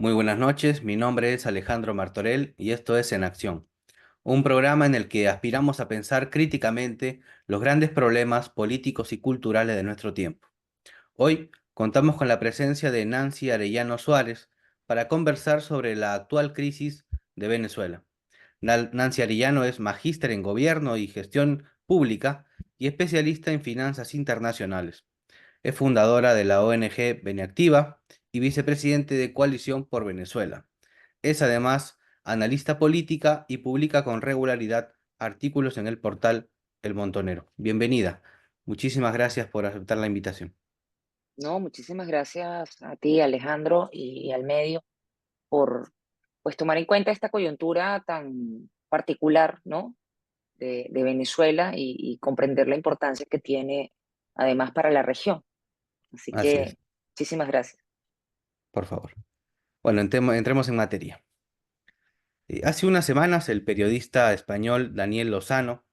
Muy buenas noches, mi nombre es Alejandro Martorell y esto es En Acción, un programa en el que aspiramos a pensar críticamente los grandes problemas políticos y culturales de nuestro tiempo. Hoy contamos con la presencia de Nancy Arellano Suárez para conversar sobre la actual crisis de Venezuela. Nancy Arellano es magíster en Gobierno y Gestión Pública y especialista en finanzas internacionales. Es fundadora de la ONG Beneactiva y vicepresidente de Coalición por Venezuela. Es además analista política y publica con regularidad artículos en el portal El Montonero. Bienvenida. Muchísimas gracias por aceptar la invitación. No, muchísimas gracias a ti, Alejandro, y al medio por pues tomar en cuenta esta coyuntura tan particular, ¿no? de Venezuela y comprender la importancia que tiene además para la región. Así Así es, que muchísimas gracias. por favor. Bueno, entremos en materia. Hace unas semanas el periodista español Daniel Lozano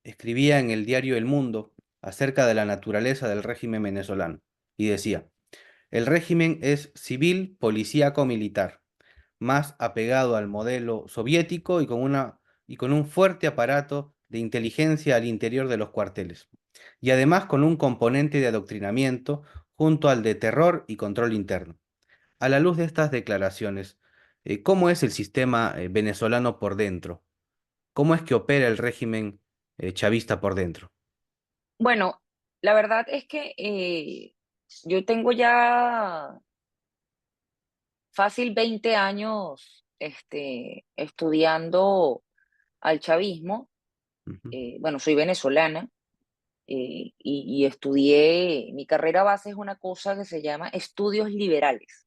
escribía en el diario El Mundo acerca de la naturaleza del régimen venezolano y decía: el régimen es civil, policíaco, militar, más apegado al modelo soviético y con un fuerte aparato de inteligencia al interior de los cuarteles, y además con un componente de adoctrinamiento junto al de terror y control interno. A la luz de estas declaraciones, ¿cómo es el sistema venezolano por dentro? ¿Cómo es que opera el régimen chavista por dentro? Bueno, la verdad es que yo tengo ya fácil 20 años estudiando al chavismo. Ujú, Bueno, soy venezolana. Y estudié, mi carrera base es una cosa que se llama estudios liberales.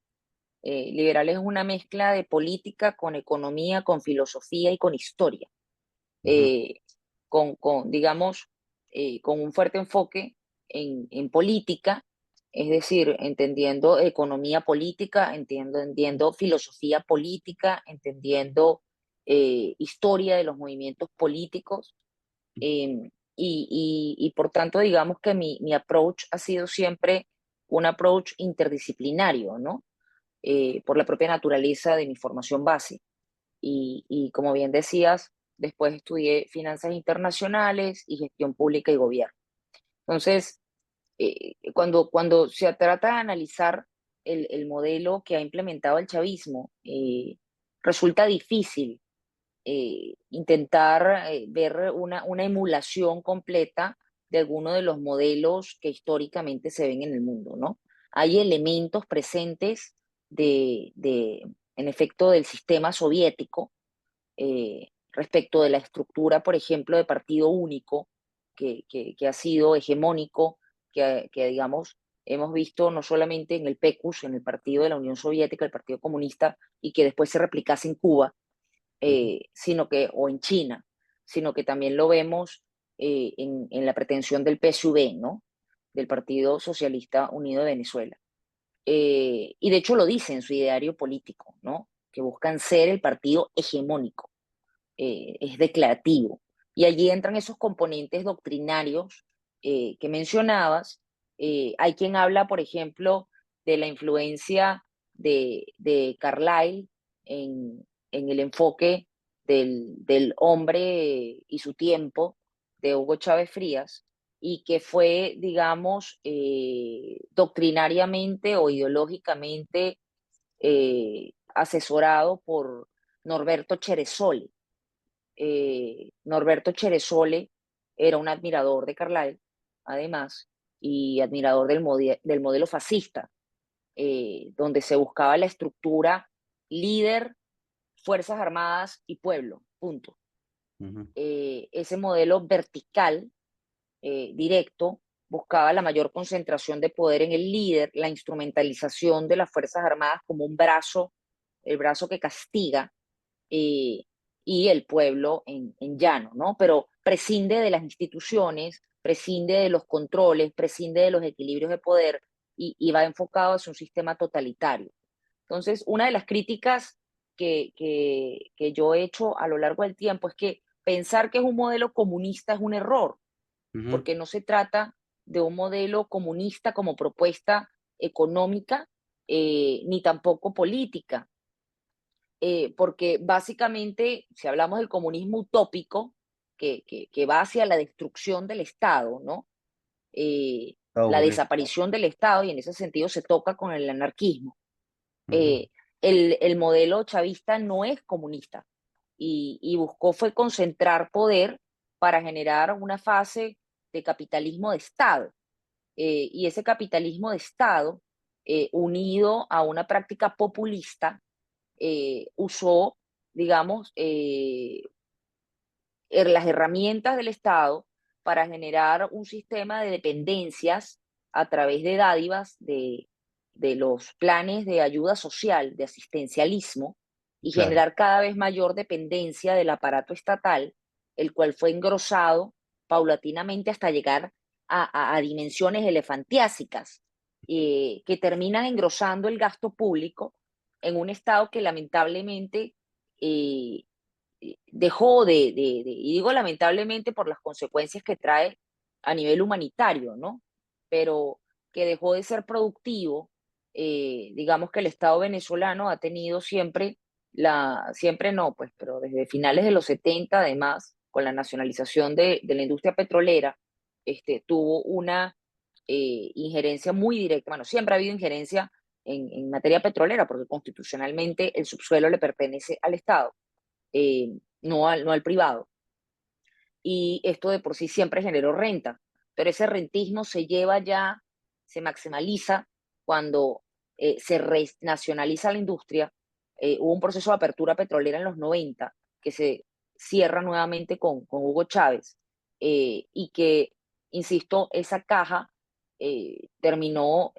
Liberales es una mezcla de política con economía, con filosofía y con historia, ujú, eh, digamos, con un fuerte enfoque en política, es decir, entendiendo economía política, entendiendo filosofía política, entendiendo historia de los movimientos políticos. Y por tanto, digamos que mi approach ha sido siempre un approach interdisciplinario, ¿no? Por la propia naturaleza de mi formación base. Y como bien decías, después estudié finanzas internacionales y gestión pública y gobierno. Entonces, cuando se trata de analizar el modelo que ha implementado el chavismo, resulta difícil intentar ver una emulación completa de alguno de los modelos que históricamente se ven en el mundo, ¿no? Hay elementos presentes en efecto, del sistema soviético respecto de la estructura, por ejemplo, de partido único, que ha sido hegemónico, digamos, hemos visto no solamente en el PECUS, en el partido de la Unión Soviética, el Partido Comunista, y que después se replicase en Cuba, ujú, o en China, sino que también lo vemos en la pretensión del PSUV, ¿no? Del Partido Socialista Unido de Venezuela. Y de hecho lo dice en su ideario político, ¿no? Que buscan ser el partido hegemónico, es declarativo. Y allí entran esos componentes doctrinarios que mencionabas. Hay quien habla, por ejemplo, de la influencia de Carlyle en el enfoque del hombre y su tiempo de Hugo Chávez Frías, y que fue, digamos, doctrinariamente o ideológicamente asesorado por Norberto Ceresoli. Norberto Ceresole era un admirador de Carlyle, además, y admirador del modelo fascista, donde se buscaba la estructura líder, Fuerzas Armadas y pueblo, punto. ujú, Ese modelo vertical, directo, buscaba la mayor concentración de poder en el líder, la instrumentalización de las Fuerzas Armadas como un brazo, el brazo que castiga, eh, y el pueblo en llano, ¿no? Pero prescinde de las instituciones, prescinde de los controles, prescinde de los equilibrios de poder y va enfocado hacia un sistema totalitario. Entonces, una de las críticas que yo he hecho a lo largo del tiempo es que pensar que es un modelo comunista es un error, ujú, porque no se trata de un modelo comunista como propuesta económica, ni tampoco política. porque básicamente, si hablamos del comunismo utópico, que va hacia la destrucción del Estado, ¿no? Eh, Va a la ocurrir. desaparición del Estado, y en ese sentido se toca con el anarquismo. Ujú. Eh, el modelo chavista no es comunista y buscó fue concentrar poder para generar una fase de capitalismo de Estado. Y ese capitalismo de Estado, unido a una práctica populista, usó, digamos, las herramientas del Estado para generar un sistema de dependencias a través de dádivas de los planes de ayuda social, de asistencialismo, y Claro, generar cada vez mayor dependencia del aparato estatal, el cual fue engrosado paulatinamente hasta llegar a dimensiones elefantiásicas, que terminan engrosando el gasto público en un Estado que lamentablemente eh, dejó y digo lamentablemente por las consecuencias que trae a nivel humanitario, ¿no? Pero que dejó de ser productivo. Digamos que el Estado venezolano ha tenido siempre siempre no, pues, pero desde finales de los 70 además, con la nacionalización de la industria petrolera, tuvo una injerencia muy directa. Bueno, siempre ha habido injerencia en materia petrolera, porque constitucionalmente el subsuelo le pertenece al Estado, no al privado. Y esto de por sí siempre generó renta, pero ese rentismo se lleva ya, se maximaliza cuando se renacionaliza la industria. Hubo un proceso de apertura petrolera en los 90 que se cierra nuevamente con Hugo Chávez, y que, insisto, esa caja terminó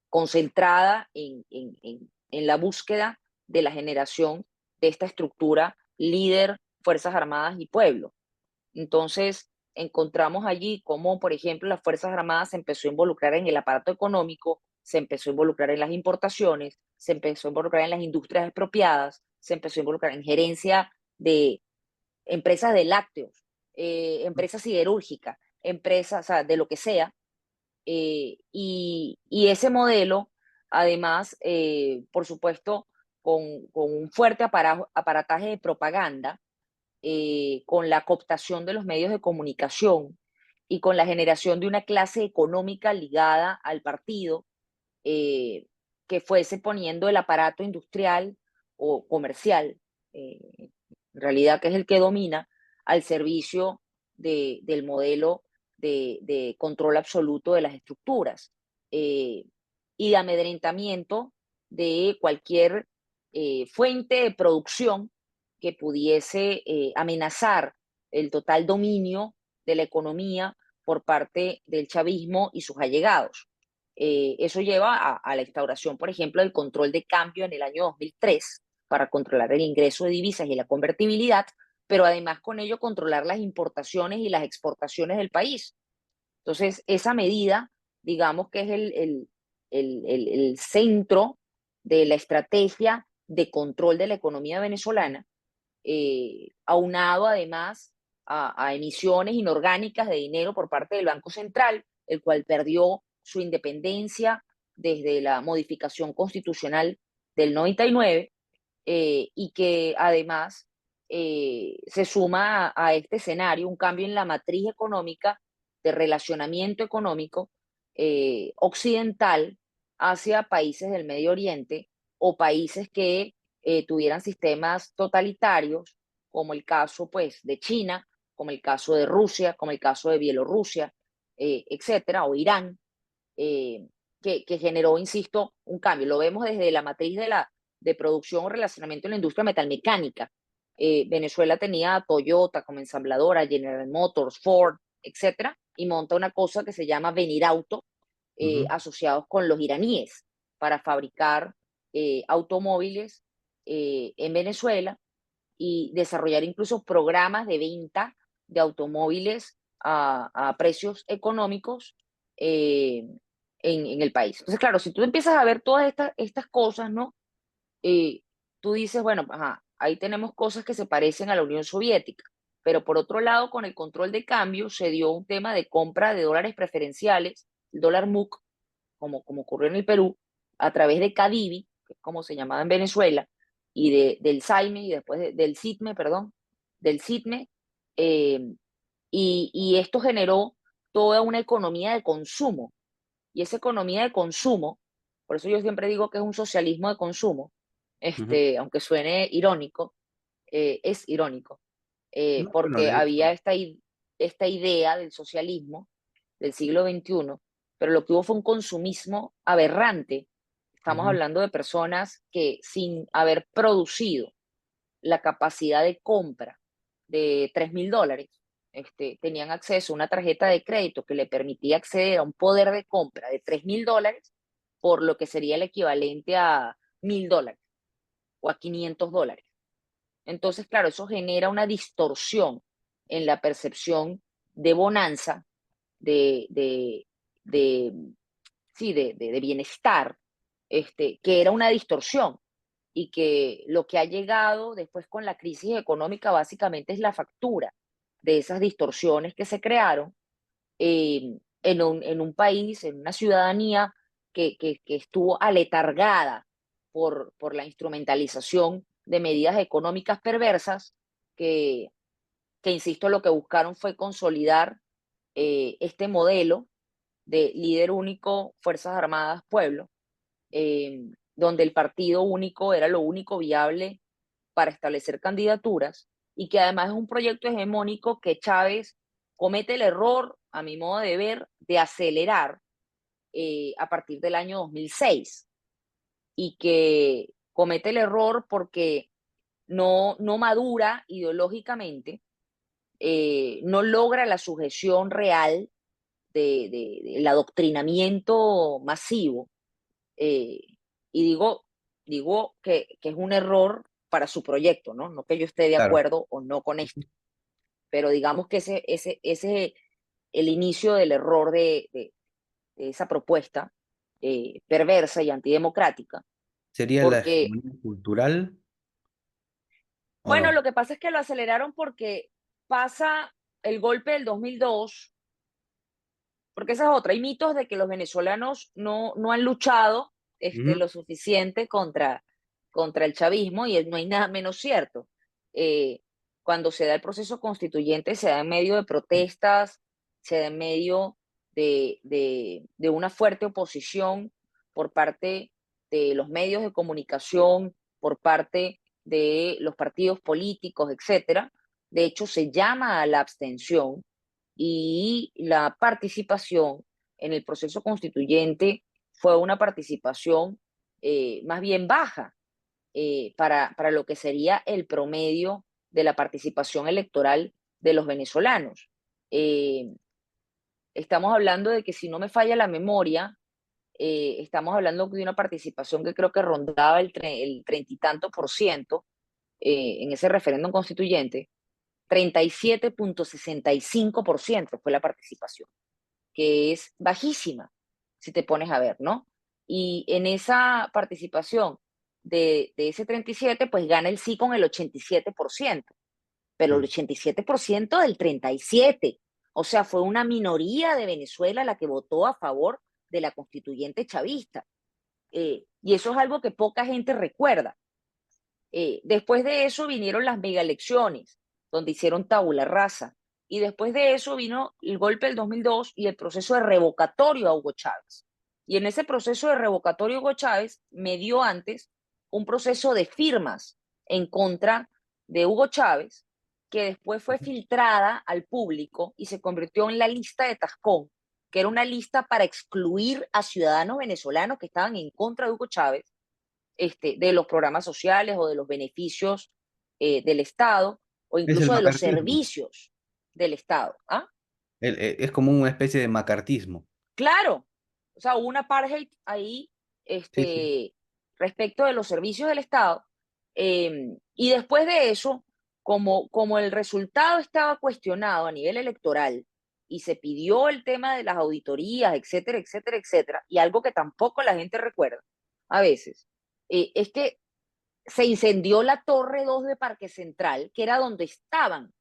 concentrada en la búsqueda de la generación de esta estructura líder, Fuerzas Armadas y pueblo. Entonces, encontramos allí cómo, por ejemplo, las Fuerzas Armadas se empezó a involucrar en el aparato económico, se empezó a involucrar en las importaciones, se empezó a involucrar en las industrias expropiadas, se empezó a involucrar en gerencia de empresas de lácteos, empresas siderúrgicas, empresas, o sea, de lo que sea. Y ese modelo, además, por supuesto, con un fuerte aparataje de propaganda, con la cooptación de los medios de comunicación y con la generación de una clase económica ligada al partido, eh, que fuese poniendo el aparato industrial o comercial, en realidad que es el que domina, al servicio del modelo de control absoluto de las estructuras, eh, y de amedrentamiento de cualquier fuente de producción que pudiese amenazar el total dominio de la economía por parte del chavismo y sus allegados. Eso lleva a la instauración, por ejemplo, del control de cambio en el año 2003 para controlar el ingreso de divisas y la convertibilidad, pero además con ello controlar las importaciones y las exportaciones del país. Entonces, esa medida, digamos que es el centro de la estrategia de control de la economía venezolana, aunado además a emisiones inorgánicas de dinero por parte del Banco Central, el cual perdió su independencia desde la modificación constitucional del 99, y que además se suma a este escenario un cambio en la matriz económica de relacionamiento económico occidental hacia países del Medio Oriente o países que tuvieran sistemas totalitarios, como el caso pues de China, como el caso de Rusia, como el caso de Bielorrusia, etcétera, o Irán, eh, que generó, insisto, un cambio. Lo vemos desde la matriz de producción o relacionamiento en la industria metalmecánica. Venezuela tenía a Toyota como ensambladora, General Motors, Ford, etcétera, y monta una cosa que se llama Venirauto, ujú, asociados con los iraníes para fabricar automóviles en Venezuela y desarrollar incluso programas de venta de automóviles a precios económicos eh, en el país. Entonces, claro, si tú empiezas a ver todas estas cosas, ¿no? Eh, Tú dices, bueno, ajá, ahí tenemos cosas que se parecen a la Unión Soviética, pero por otro lado, con el control de cambio se dio un tema de compra de dólares preferenciales, el dólar MUC, como ocurrió en el Perú, a través de Cadivi, que es como se llamaba en Venezuela, del SAIME y después del SITME, perdón, del SITME, eh, y esto generó toda una economía de consumo. Y esa economía de consumo, por eso yo siempre digo que es un socialismo de consumo, Ujú. aunque suene irónico, es irónico, No, bueno, porque de hecho. había esta idea del socialismo del siglo XXI, pero lo que hubo fue un consumismo aberrante. Estamos Ujú. hablando de personas que sin haber producido la capacidad de compra de $3.000, tenían acceso a una tarjeta de crédito que le permitía acceder a un poder de compra de $3.000 por lo que sería el equivalente a $1.000 o a $500. Entonces, claro, eso genera una distorsión en la percepción de bonanza, de, de, de sí, de bienestar, que era una distorsión y que lo que ha llegado después con la crisis económica básicamente es la factura de esas distorsiones que se crearon en un país, en una ciudadanía que estuvo aletargada por la instrumentalización de medidas económicas perversas que, insisto, lo que buscaron fue consolidar este modelo de líder único, Fuerzas Armadas, pueblo, donde el partido único era lo único viable para establecer candidaturas y que además es un proyecto hegemónico que Chávez comete el error, a mi modo de ver, de acelerar a partir del año 2006 y que comete el error porque no madura ideológicamente, no logra la sujeción real del adoctrinamiento masivo. eh, y digo que es un error para su proyecto, ¿no? No que yo esté de Claro. acuerdo o no con esto, pero digamos que ese es el inicio del error de esa propuesta perversa y antidemocrática, ¿Sería la porque, hegemonía cultural o bueno, no? lo que pasa es que lo aceleraron porque pasa el golpe del 2002, porque esa es otra. Hay mitos de que los venezolanos no han luchado Ujú. lo suficiente contra el chavismo y no hay nada menos cierto. Eh, Cuando se da el proceso constituyente, se da en medio de protestas, se da en medio de una fuerte oposición por parte de los medios de comunicación, por parte de los partidos políticos, etcétera. De hecho, se llama a la abstención y la participación en el proceso constituyente fue una participación más bien baja para lo que sería el promedio de la participación electoral de los venezolanos. Eh, Estamos hablando de que si no me falla la memoria, estamos hablando de una participación que creo que rondaba el 30 y tanto por ciento en ese referéndum constituyente. 37,65% fue la participación, que es bajísima, si te pones a ver, ¿no? Y en esa participación de ese 37, pues gana el sí con el 87%, pero el Mm. 87% del 37%. O sea, fue una minoría de Venezuela la que votó a favor de la constituyente chavista. Y eso es algo que poca gente recuerda. Después de eso vinieron las mega elecciones, donde hicieron tabula rasa. Y después de eso vino el golpe del 2002 y el proceso de revocatorio a Hugo Chávez. Y en ese proceso de revocatorio a Hugo Chávez me dio antes un proceso de firmas en contra de Hugo Chávez, que después fue filtrada al público y se convirtió en la lista de Tascón, que era una lista para excluir a ciudadanos venezolanos que estaban en contra de Hugo Chávez de los programas sociales o de los beneficios del Estado o Es el incluso de los macartismo. servicios del Estado. ¿Ah? Es como una especie de macartismo. Claro, o sea, hubo una apartheid ahí Sí, sí. respecto de los servicios del Estado. Y después de eso, como el resultado estaba cuestionado a nivel electoral y se pidió el tema de las auditorías, etcétera, etcétera, etcétera, y algo que tampoco la gente recuerda a veces, es que se incendió la Torre 2 de Parque Central, que era donde estaban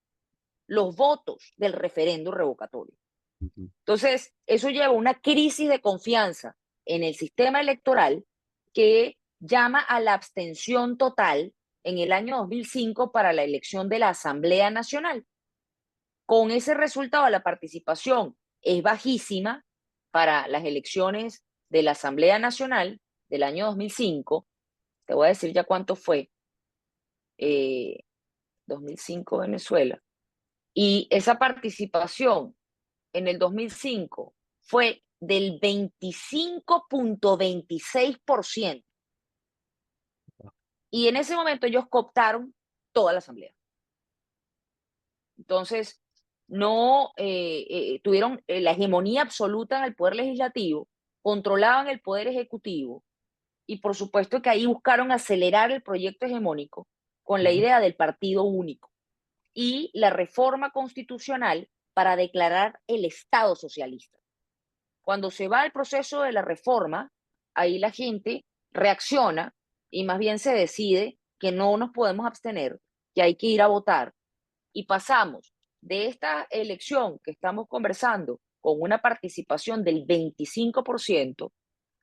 los votos del referéndum revocatorio. Ujú. Entonces, eso lleva a una crisis de confianza en el sistema electoral que llama a la abstención total en el año 2005 para la elección de la Asamblea Nacional. Con ese resultado, la participación es bajísima para las elecciones de la Asamblea Nacional del año 2005. Te voy a decir ya cuánto fue. 2005 Venezuela. Y esa participación en el 2005 fue del 25.26%. Y en ese momento ellos cooptaron toda la asamblea. Entonces, no tuvieron la hegemonía absoluta en el poder legislativo, controlaban el poder ejecutivo y por supuesto que ahí buscaron acelerar el proyecto hegemónico con la Ujú, idea del partido único y la reforma constitucional para declarar el Estado socialista. Cuando se va al proceso de la reforma, ahí la gente reacciona y más bien se decide que no nos podemos abstener, que hay que ir a votar. Y pasamos de esta elección que estamos conversando con una participación del 25%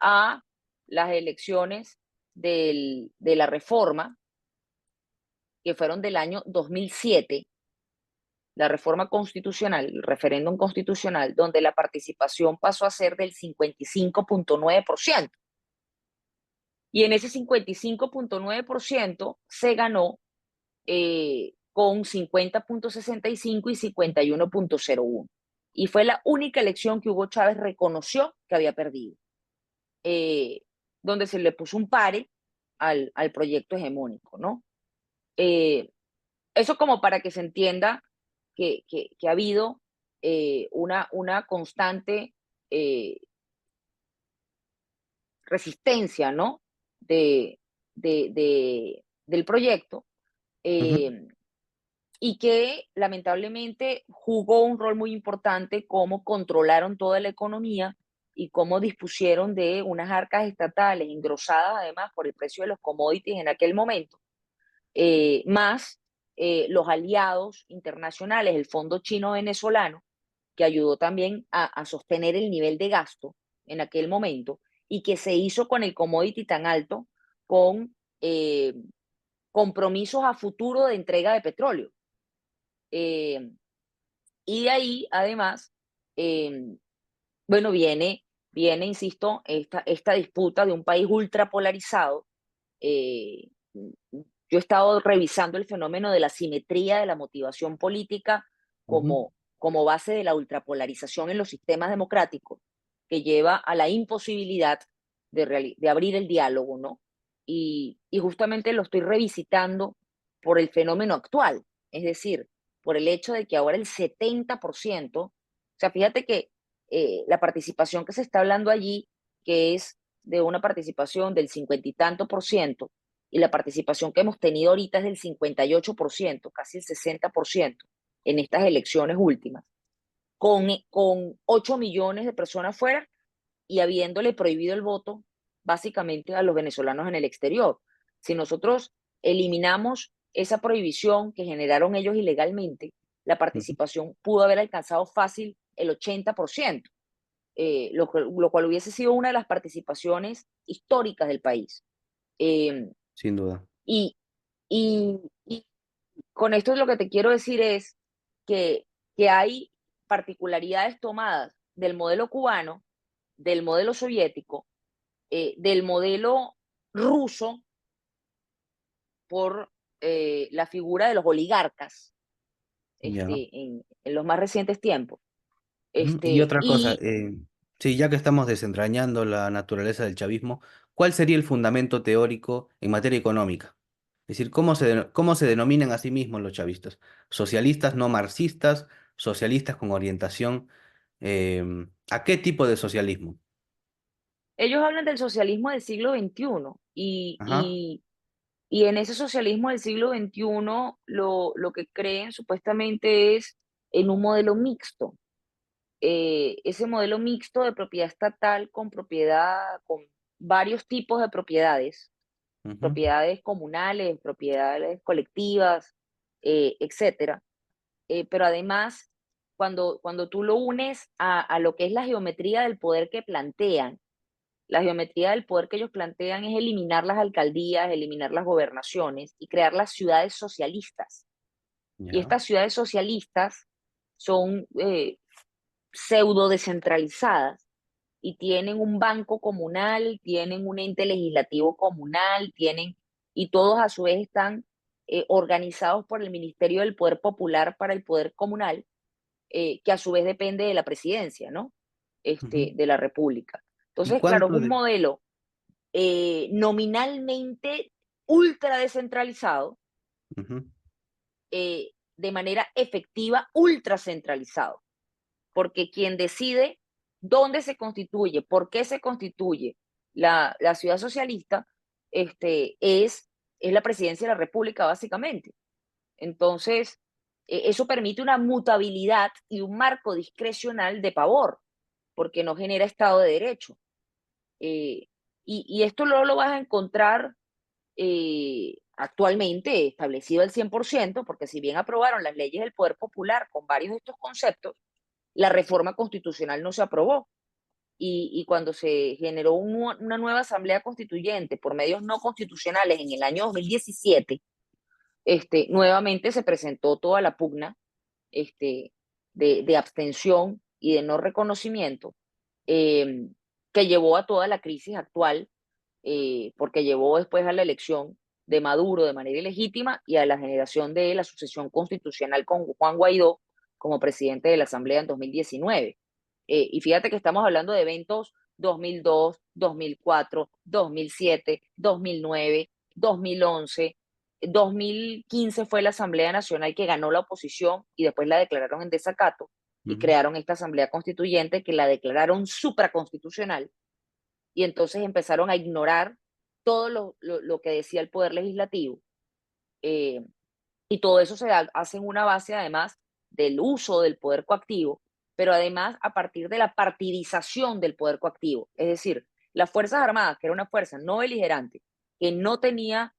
a las elecciones de la reforma, que fueron del año 2007, la reforma constitucional, el referéndum constitucional, donde la participación pasó a ser del 55.9%. Y en ese 55.9% se ganó con 50.65 y 51.01. Y fue la única elección que Hugo Chávez reconoció que había perdido, eh, donde se le puso un pare al proyecto hegemónico, ¿no? Eh, Eso como para que se entienda que ha habido una constante eh, resistencia, ¿no? De, del proyecto ujú. eh, y que lamentablemente jugó un rol muy importante cómo controlaron toda la economía y cómo dispusieron de unas arcas estatales engrosadas además por el precio de los commodities en aquel momento, más los aliados internacionales, el Fondo Chino Venezolano, que ayudó también a sostener el nivel de gasto en aquel momento y que se hizo con el commodity tan alto con compromisos a futuro de entrega de petróleo. Eh, y de ahí, además, eh, bueno, viene, insisto, esta disputa de un país ultrapolarizado. Eh, yo he estado revisando el fenómeno de la simetría de la motivación política Ujú. como base de la ultrapolarización en los sistemas democráticos, que lleva a la imposibilidad de abrir el diálogo, ¿no? Y justamente lo estoy revisitando por el fenómeno actual, es decir, por el hecho de que ahora el 70%, o sea, fíjate que la participación que se está hablando allí, que es de una participación del 50 y tanto por ciento, y la participación que hemos tenido ahorita es del 58%, casi el 60% en estas elecciones últimas, con 8 millones de personas fuera y habiéndole prohibido el voto básicamente a los venezolanos en el exterior. Si nosotros eliminamos esa prohibición que generaron ellos ilegalmente, la Ujú. participación pudo haber alcanzado fácil el 80%, lo cual hubiese sido una de las participaciones históricas del país. Eh, Sin duda. y, y con esto lo que te quiero decir es que, que hay particularidades tomadas del modelo cubano, del modelo soviético, del modelo ruso por la figura de los oligarcas Ya. en los más recientes tiempos. Ujú. Y otra cosa, Y sí, ya que estamos desentrañando la naturaleza del chavismo, ¿cuál sería el fundamento teórico en materia económica? Es decir, cómo se denominan a sí mismos los chavistas? ¿Socialistas no marxistas? ¿Socialistas con orientación? ¿A qué tipo de socialismo? ellos hablan del socialismo del siglo XXI Ajá. y en ese socialismo del siglo XXI lo que creen supuestamente es en un modelo mixto. Ese modelo mixto de propiedad estatal con propiedad, con varios tipos de propiedades, Ujú. propiedades comunales, propiedades colectivas, etcétera. Pero además, cuando tú lo unes a lo que es la geometría del poder que plantean, La geometría del poder que ellos plantean es eliminar las alcaldías, eliminar las gobernaciones y crear las ciudades socialistas. Y Ya. estas ciudades socialistas son pseudo descentralizadas y tienen un banco comunal, tienen un ente legislativo comunal, y todos a su vez están organizados por el Ministerio del Poder Popular para el Poder Comunal, que a su vez depende de la presidencia, ¿no? Ujú. De la República. ¿Y Entonces, claro, es cuánto un de... modelo nominalmente ultra descentralizado, Ujú, de manera efectiva ultra centralizado, porque quien decide dónde se constituye, por qué se constituye la ciudad socialista, es la presidencia de la República, básicamente. Entonces, eso permite una mutabilidad y un marco discrecional de pavor, porque no genera Estado de Derecho. Eh, y esto no lo vas a encontrar actualmente establecido al 100%, porque si bien aprobaron las leyes del poder popular con varios de estos conceptos, la reforma constitucional no se aprobó. Y cuando se generó una nueva asamblea constituyente por medios no constitucionales en el año 2017, nuevamente se presentó toda la pugna este, de abstención y de no reconocimiento, eh, que llevó a toda la crisis actual, porque llevó después a la elección de Maduro de manera ilegítima y a la generación de la sucesión constitucional con Juan Guaidó como presidente de la Asamblea en 2019. Y fíjate que estamos hablando de eventos 2002, 2004, 2007, 2009, 2011, 2015 fue la Asamblea Nacional que ganó la oposición y después la declararon en desacato y ujú. crearon esta Asamblea Constituyente que la declararon supraconstitucional y entonces empezaron a ignorar todo lo que decía el Poder Legislativo, eh, y todo eso hace en una base además del uso del poder coactivo, pero además a partir de la partidización del poder coactivo. Es decir, las Fuerzas Armadas, que era una fuerza no beligerante, que no tenía,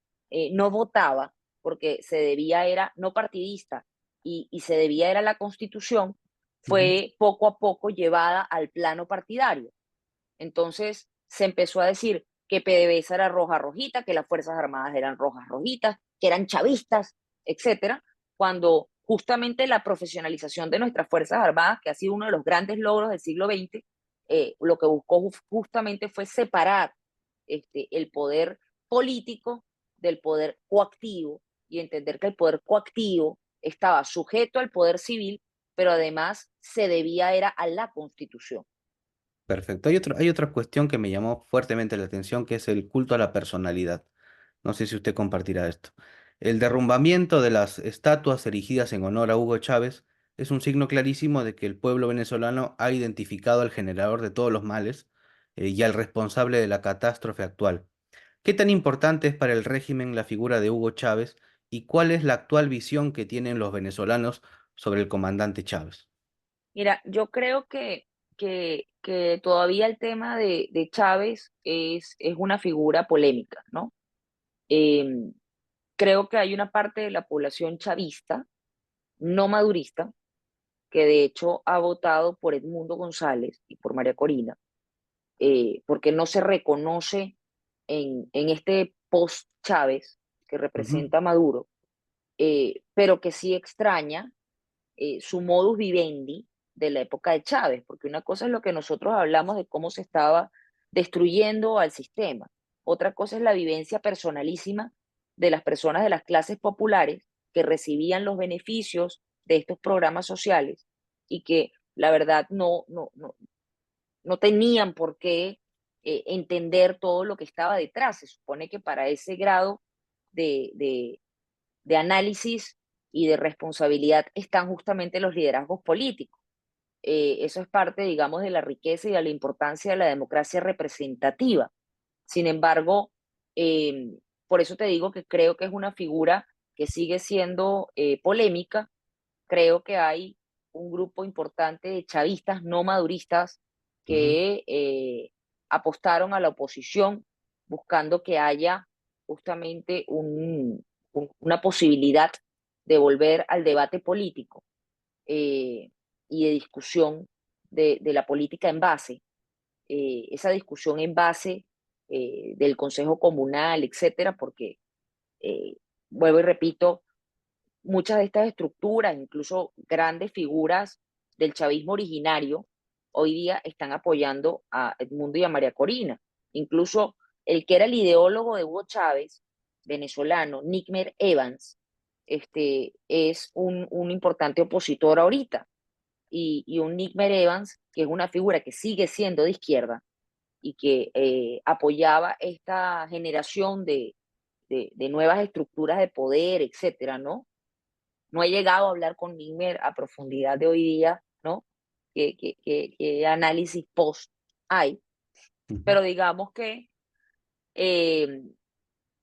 no votaba, porque se debía, era no partidista y se debía, era la Constitución, Ujú. fue poco a poco llevada al plano partidario. Entonces se empezó a decir que PDVSA era roja rojita, que las Fuerzas Armadas eran rojas rojitas, que eran chavistas, etcétera, cuando justamente la profesionalización de nuestras Fuerzas Armadas, que ha sido uno de los grandes logros del siglo XX, lo que buscó justamente fue separar el poder político del poder coactivo y entender que el poder coactivo estaba sujeto al poder civil, pero además se debía era a la Constitución. Perfecto. Hay otra cuestión que me llamó fuertemente la atención, que es el culto a la personalidad. No sé si usted compartirá esto. El derrumbamiento de las estatuas erigidas en honor a Hugo Chávez es un signo clarísimo de que el pueblo venezolano ha identificado al generador de todos los males, y al responsable de la catástrofe actual. ¿Qué tan importante es para el régimen la figura de Hugo Chávez y cuál es la actual visión que tienen los venezolanos sobre el comandante Chávez? Mira, yo creo que todavía el tema de Chávez es una figura polémica, ¿no? Em, Creo que hay una parte de la población chavista, no madurista, que de hecho ha votado por Edmundo González y por María Corina, porque no se reconoce en este post-Chávez que Ujú, representa a Maduro, pero que sí extraña su modus vivendi de la época de Chávez, porque una cosa es lo que nosotros hablamos de cómo se estaba destruyendo al sistema, otra cosa es la vivencia personalísima de las personas de las clases populares que recibían los beneficios de estos programas sociales y que la verdad no tenían por qué entender todo lo que estaba detrás. Se supone que para ese grado de, de, de análisis y de responsabilidad están justamente los liderazgos políticos. Eso es parte, digamos, de la riqueza y de la importancia de la democracia representativa. Sin embargo, eh, por eso te digo que creo que es una figura que sigue siendo polémica. Creo que hay un grupo importante de chavistas no maduristas ujú. que apostaron a la oposición buscando que haya justamente una posibilidad de volver al debate político, eh, y de discusión de la política en base. esa discusión en base del Consejo Comunal, etcétera, porque, eh, vuelvo y repito, muchas de estas estructuras, incluso grandes figuras del chavismo originario, hoy día están apoyando a Edmundo y a María Corina. Incluso el que era el ideólogo de Hugo Chávez, venezolano, Nickmer Evans, es un importante opositor ahorita. Y un Nickmer Evans, que es una figura que sigue siendo de izquierda y que apoyaba esta generación de nuevas estructuras de poder, etcétera, ¿no? No he llegado a hablar con Nimmer a profundidad de hoy día, ¿no? ¿Qué análisis post hay? Ujú. Pero digamos que eh,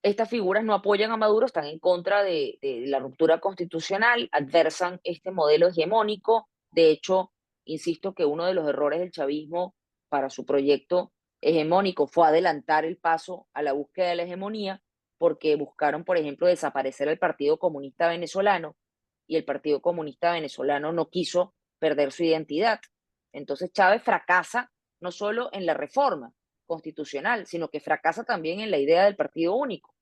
estas figuras no apoyan a Maduro, están en contra de la ruptura constitucional, adversan este modelo hegemónico. De hecho, insisto que uno de los errores del chavismo para su proyecto hegemónico fue adelantar el paso a la búsqueda de la hegemonía, porque buscaron, por ejemplo, desaparecer el Partido Comunista Venezolano, y el Partido Comunista Venezolano no quiso perder su identidad. Entonces Chávez fracasa no solo en la reforma constitucional, sino que fracasa también en la idea del partido único.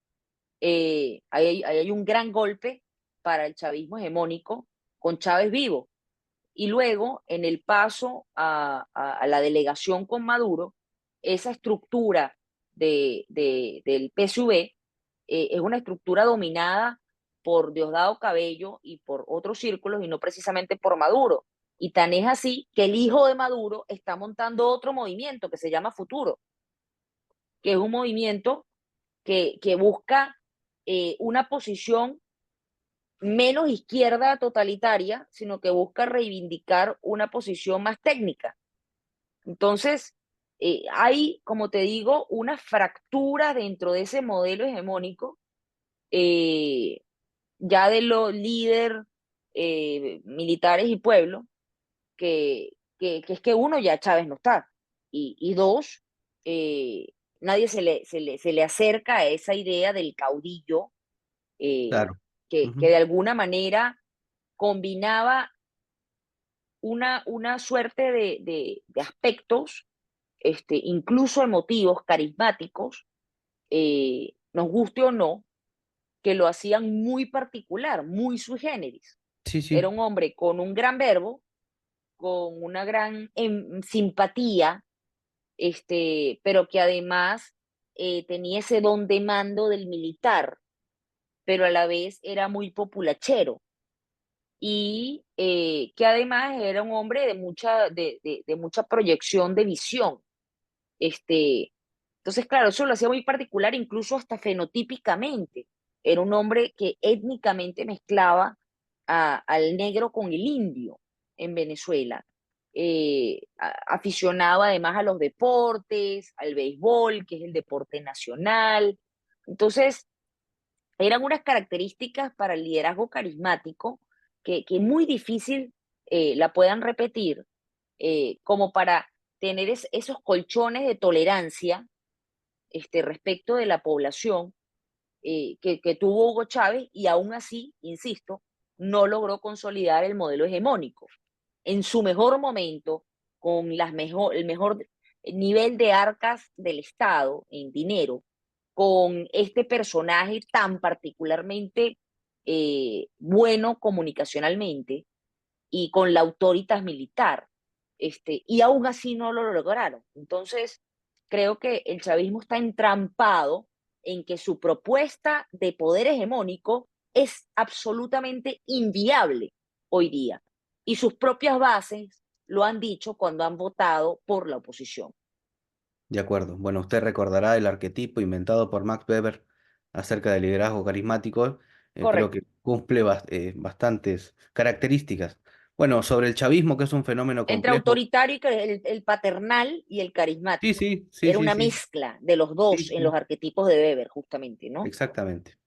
Ahí hay un gran golpe para el chavismo hegemónico con Chávez vivo. Y luego, en el paso a la delegación con Maduro, esa estructura del PSV es una estructura dominada por Diosdado Cabello y por otros círculos y no precisamente por Maduro. Y tan es así que el hijo de Maduro está montando otro movimiento que se llama Futuro, que es un movimiento que busca una posición menos izquierda totalitaria, sino que busca reivindicar una posición más técnica. Entonces, hay, como te digo, una fractura dentro de ese modelo hegemónico, eh, ya de los líderes militares y pueblo, que es que uno, ya Chávez no está, y dos, eh, nadie se le acerca a esa idea del caudillo, eh, Claro. que Ujú. de alguna manera combinaba una suerte de aspectos, incluso emotivos, carismáticos, nos guste o no, que lo hacían muy particular, muy sui generis. Sí, Era sí, un hombre con un gran verbo, con una gran simpatía, pero que además tenía ese don de mando del militar, pero a la vez era muy populachero y que además era un hombre de mucha proyección de visión. Este, entonces, claro, eso lo hacía muy particular, incluso hasta fenotípicamente. Era un hombre que étnicamente mezclaba al negro con el indio en Venezuela. Aficionado además a los deportes, al béisbol, que es el deporte nacional. Entonces, eran unas características para el liderazgo carismático que muy difícil la puedan repetir, como para tener esos colchones de tolerancia respecto de la población que tuvo Hugo Chávez y aún así, insisto, no logró consolidar el modelo hegemónico. En su mejor momento, con el mejor nivel de arcas del Estado en dinero, con este personaje tan particularmente bueno comunicacionalmente y con la autoritas militar, y aún así no lo lograron. Entonces, creo que el chavismo está entrampado en que su propuesta de poder hegemónico es absolutamente inviable hoy día. Y sus propias bases lo han dicho cuando han votado por la oposición. de acuerdo. Bueno, usted recordará el arquetipo inventado por Max Weber acerca del liderazgo carismático. Creo Correcto. que cumple bastantes características. Bueno, sobre el chavismo, que es un fenómeno Entre complejo. autoritario y el paternal y el Sí, carismático. sí, sí, Era sí, una sí. mezcla de los Sí, dos en los sí, arquetipos de Weber, justamente, ¿no? exactamente.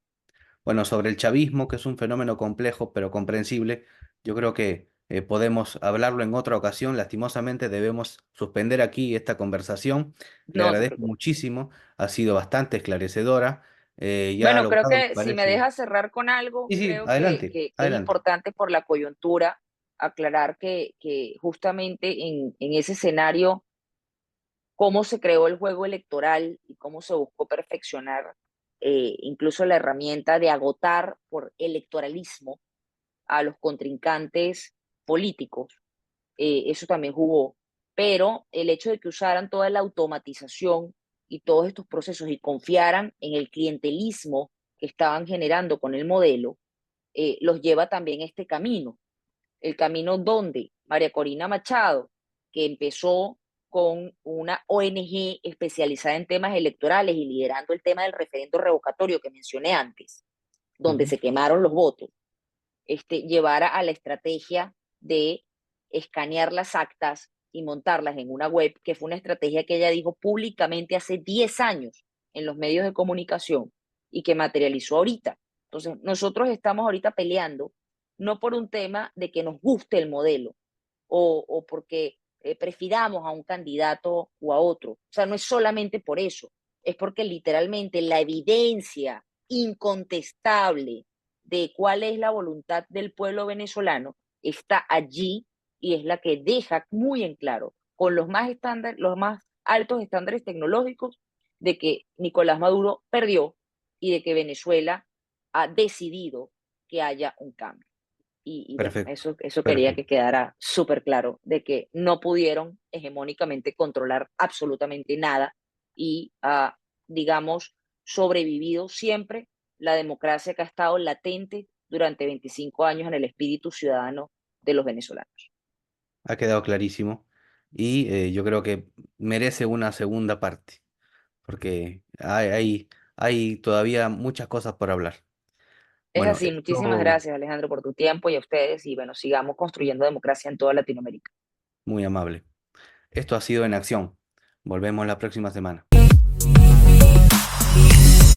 Bueno, sobre el chavismo, que es un fenómeno complejo pero comprensible, yo creo que podemos hablarlo en otra ocasión. Lastimosamente debemos suspender aquí esta conversación. Le No te agradezco preocupes. muchísimo, ha sido bastante esclarecedora. Ya ha Bueno, creo logrado, me que si me parece. dejas cerrar con algo, Sí, sí, creo adelante, que es adelante. importante por la coyuntura aclarar que justamente en ese escenario cómo se creó el juego electoral y cómo se buscó perfeccionar incluso la herramienta de agotar por electoralismo a los contrincantes políticos, eso también jugó, pero el hecho de que usaran toda la automatización y todos estos procesos y confiaran en el clientelismo que estaban generando con el modelo, los lleva también a este camino, el camino donde María Corina Machado, que empezó con una ONG especializada en temas electorales y liderando el tema del referendo revocatorio que mencioné antes, donde Ujú. se quemaron los votos, llevara a la estrategia de escanear las actas y montarlas en una web, que fue una estrategia que ella dijo públicamente hace 10 años en los medios de comunicación y que materializó ahorita. Entonces, nosotros estamos ahorita peleando no por un tema de que nos guste el modelo o porque prefiramos a un candidato o a otro. O sea, no es solamente por eso, es porque literalmente la evidencia incontestable de cuál es la voluntad del pueblo venezolano está allí y es la que deja muy en claro, con los más altos estándares tecnológicos, de que Nicolás Maduro perdió y de que Venezuela ha decidido que haya un cambio. Y bueno, Perfecto, eso quería que perfecto. quedara súper claro, de que no pudieron hegemónicamente controlar absolutamente nada y digamos, sobrevivido siempre la democracia que ha estado latente durante 25 años en el espíritu ciudadano de los venezolanos. Ha quedado clarísimo y yo creo que merece una segunda parte, porque hay todavía muchas cosas por hablar. Es Bueno, así, muchísimas esto gracias Alejandro por tu tiempo y a ustedes y bueno, sigamos construyendo democracia en toda Latinoamérica. muy amable. Esto ha sido En Acción. Volvemos la próxima semana.